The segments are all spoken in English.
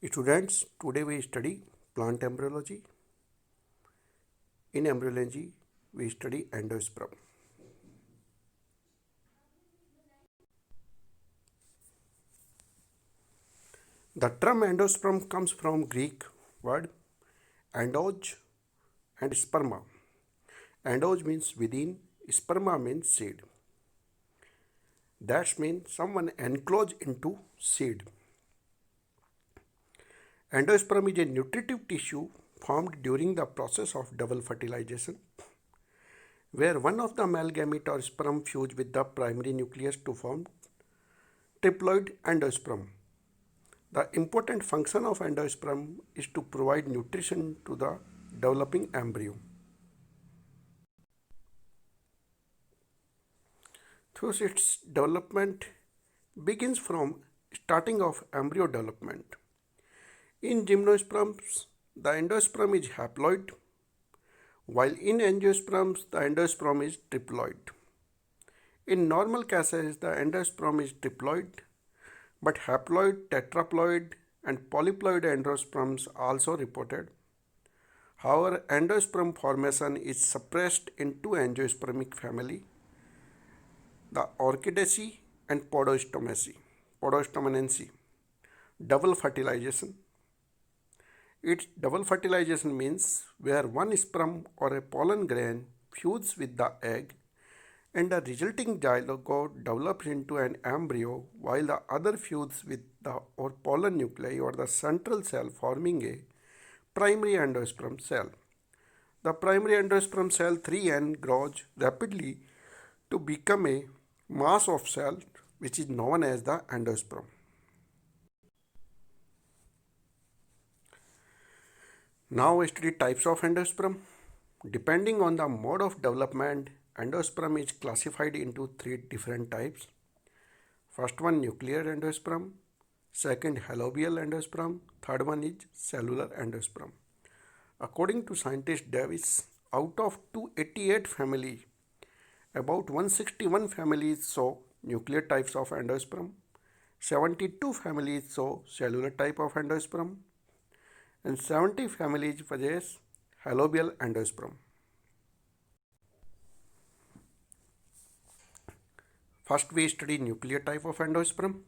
Students, today we study plant embryology. In embryology, we study endosperm. The term endosperm comes from Greek word endos and sperma. Endos means within, sperma means seed. That means someone enclosed into seed. Endosperm is a nutritive tissue formed during the process of double fertilization, where one of the male gamete or sperm fuse with the primary nucleus to form triploid endosperm. The important function of endosperm is to provide nutrition to the developing embryo. Thus, its development begins from starting of embryo development. In gymnosperms, the endosperm is haploid, while in angiosperms, the endosperm is triploid. In normal cases, the endosperm is triploid, but haploid, tetraploid, and polyploid endosperms also reported. However, endosperm formation is suppressed in two angiospermic family, the Orchidaceae and Podostomenanceae. Double fertilization. Its double fertilization means where one sperm or a pollen grain fuses with the egg and the resulting zygote develops into an embryo while the other fuses with the or pollen nuclei or the central cell forming a primary endosperm cell. The primary endosperm cell 3N grows rapidly to become a mass of cell which is known as the endosperm. Now we study types of endosperm. Depending on the mode of development, endosperm is classified into three different types. First one nuclear endosperm, second halobial endosperm, third one is cellular endosperm. According to scientist Davis, out of 288 families, about 161 families show nuclear types of endosperm, 72 families show cellular type of endosperm, and 70 families possess halobial endosperm. First, we study nuclear type of endosperm.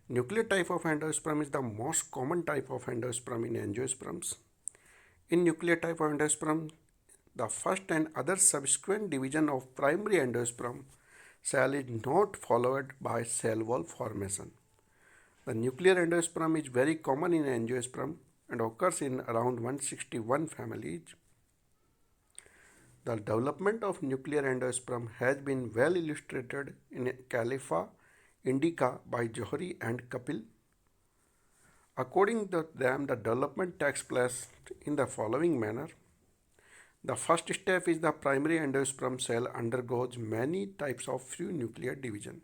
Nuclear type of endosperm is the most common type of endosperm in angiosperms. In nuclear type of endosperm, the first and other subsequent division of primary endosperm cell is not followed by cell wall formation. The nuclear endosperm is very common in angiosperm and occurs in around 161 families. The development of nuclear endosperm has been well illustrated in Califa Indica by Johari and Kapil. According to them, the development takes place in the following manner. The first step is the primary endosperm cell undergoes many types of free nuclear division.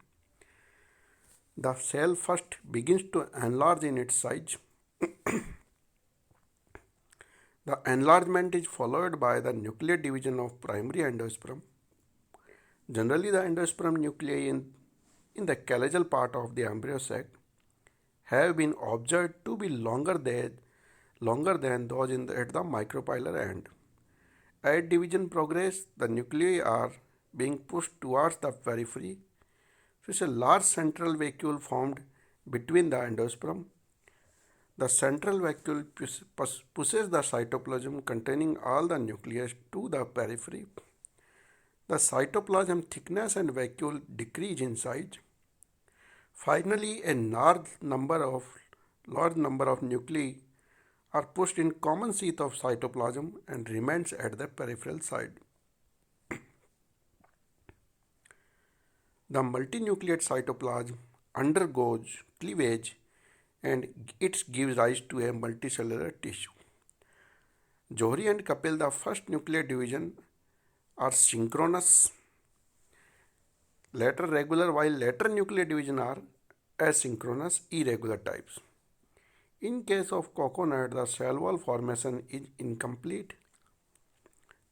The cell first begins to enlarge in its size. The enlargement is followed by the nuclear division of primary endosperm. Generally, the endosperm nuclei in the calygeal part of the embryo sac have been observed to be longer than those at the micropylar end. As division progresses, the nuclei are being pushed towards the periphery. So, it's a large central vacuole formed between the endosperm. The central vacuole pushes the cytoplasm containing all the nucleus to the periphery. The cytoplasm thickness and vacuole decrease in size. Finally, a large number of nuclei are pushed in common sheath of cytoplasm and remains at the peripheral side. The multinucleate cytoplasm undergoes cleavage and it gives rise to a multicellular tissue. Johari and Kapil, the first nuclear division are synchronous, later regular, while later nuclear division are asynchronous, irregular types. In case of coconut, the cell wall formation is incomplete.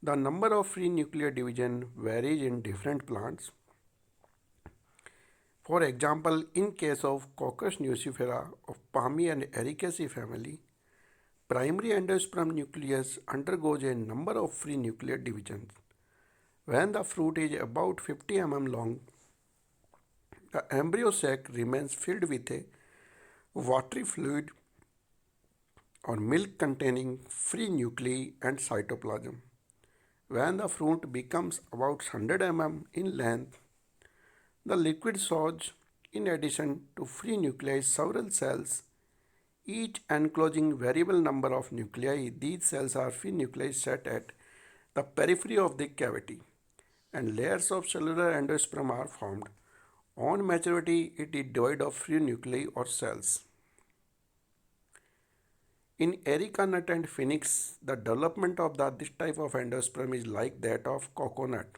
The number of free nuclear division varies in different plants. For example, in case of Coccus nucifera of Palmae and Ericaceae family, primary endosperm nucleus undergoes a number of free nuclear divisions. When the fruit is about 50 mm long, the embryo sac remains filled with a watery fluid or milk containing free nuclei and cytoplasm. When the fruit becomes about 100 mm in length, the liquid shows, in addition to free nuclei, several cells, each enclosing variable number of nuclei. These cells are free nuclei set at the periphery of the cavity, and layers of cellular endosperm are formed. On maturity, it is devoid of free nuclei or cells. In Erica nut and phoenix, the development of this type of endosperm is like that of coconut,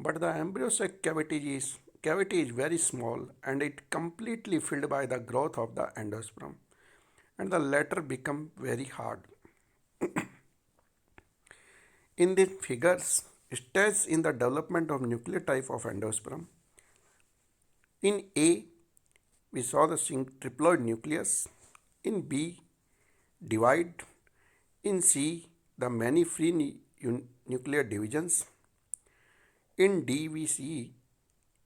but the embryo sac cavity is very small and it completely filled by the growth of the endosperm, and the latter become very hard. In these figures, stage in the development of nuclear type of endosperm. In A, we saw the triploid nucleus. In B, divide. In C, the many free nuclear divisions. In D, we see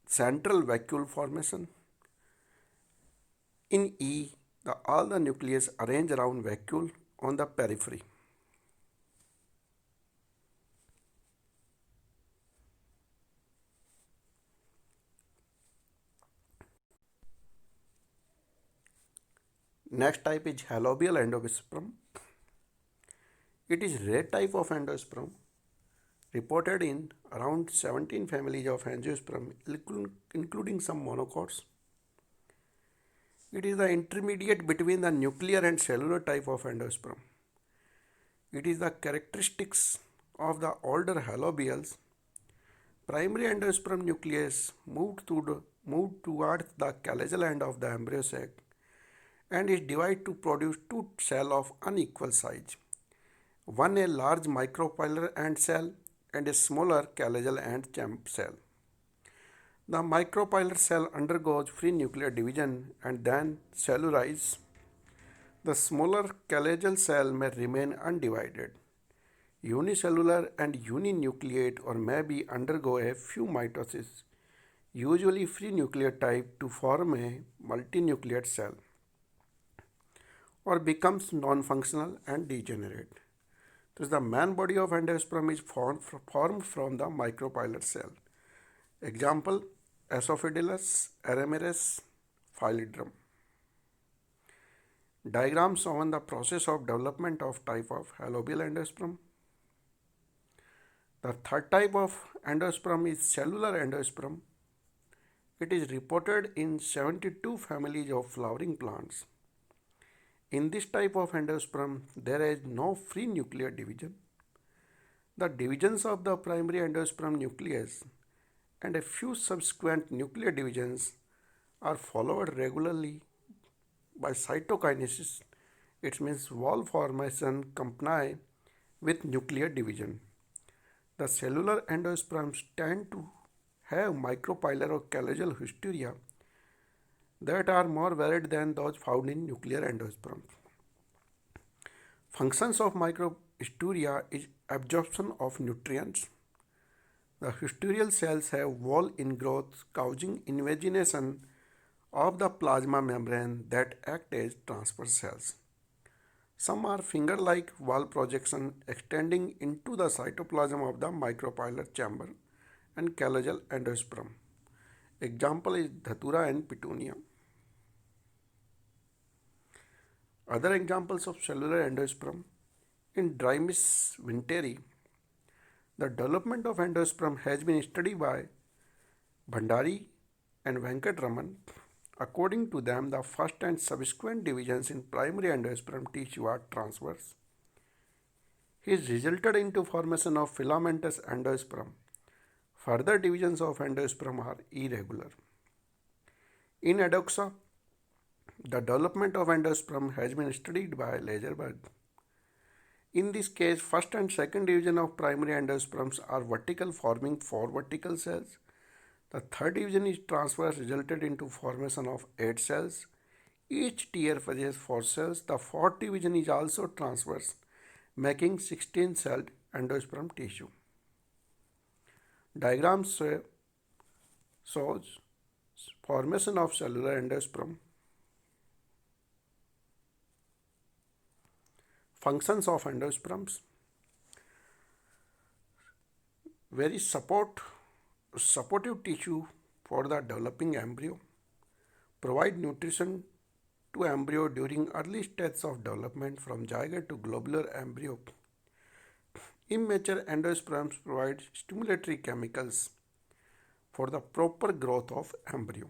central vacuole formation. In E, all the nucleus arranged around vacuole on the periphery. Next type is halobial endosperm. It is rare type of endosperm reported in around 17 families of angiosperm, including some monocots. It is the intermediate between the nuclear and cellular type of endosperm. It is the characteristics of the older halobials. Primary endosperm nucleus moved towards the calygeal end of the embryo sac and is divided to produce two cells of unequal size. One a large micropylar end cell and a smaller calygeal end cell. The micropylar cell undergoes free nuclear division and then cellularize. The smaller calygeal cell may remain undivided, unicellular and uninucleate, or maybe undergo a few mitosis, usually free nuclear type, to form a multinucleate cell, or becomes non-functional and degenerate. Thus, the main body of endosperm is formed from the micropylar cell. Example: Asophidilus, Arameres, Phylidrum. Diagram shown the process of development of type of halobial endosperm. The third type of endosperm is cellular endosperm. It is reported in 72 families of flowering plants. In this type of endosperm, there is no free nuclear division. The divisions of the primary endosperm nucleus and a few subsequent nuclear divisions are followed regularly by cytokinesis. It means wall formation accompanied with nuclear division. The cellular endosperms tend to have micropylar or calygeal hysteria that are more varied than those found in nuclear endosperms. Functions of microhysteria is absorption of nutrients. The hysterial cells have wall ingrowth causing invagination of the plasma membrane that act as transfer cells. Some are finger-like wall projection extending into the cytoplasm of the micropylar chamber and calygeal endosperm. Example is Dhatura and Petunia. Other examples of cellular endosperm: in Drymis winteri, the development of endosperm has been studied by Bhandari and Venkatraman. According to them, the first and subsequent divisions in primary endosperm tissue are transverse. This resulted into formation of filamentous endosperm. Further divisions of endosperm are irregular. In Adoxa, the development of endosperm has been studied by Lagerberg. In this case, first and second division of primary endosperms are vertical, forming 4 vertical cells. The third division is transverse resulted into formation of 8 cells. Each tier possesses 4 cells. The fourth division is also transverse, making 16-celled endosperm tissue. Diagram shows formation of cellular endosperm, functions of endosperms, very supportive tissue for the developing embryo, provide nutrition to embryo during early stages of development from zygote to globular embryo. Immature endosperms provide stimulatory chemicals for the proper growth of embryo.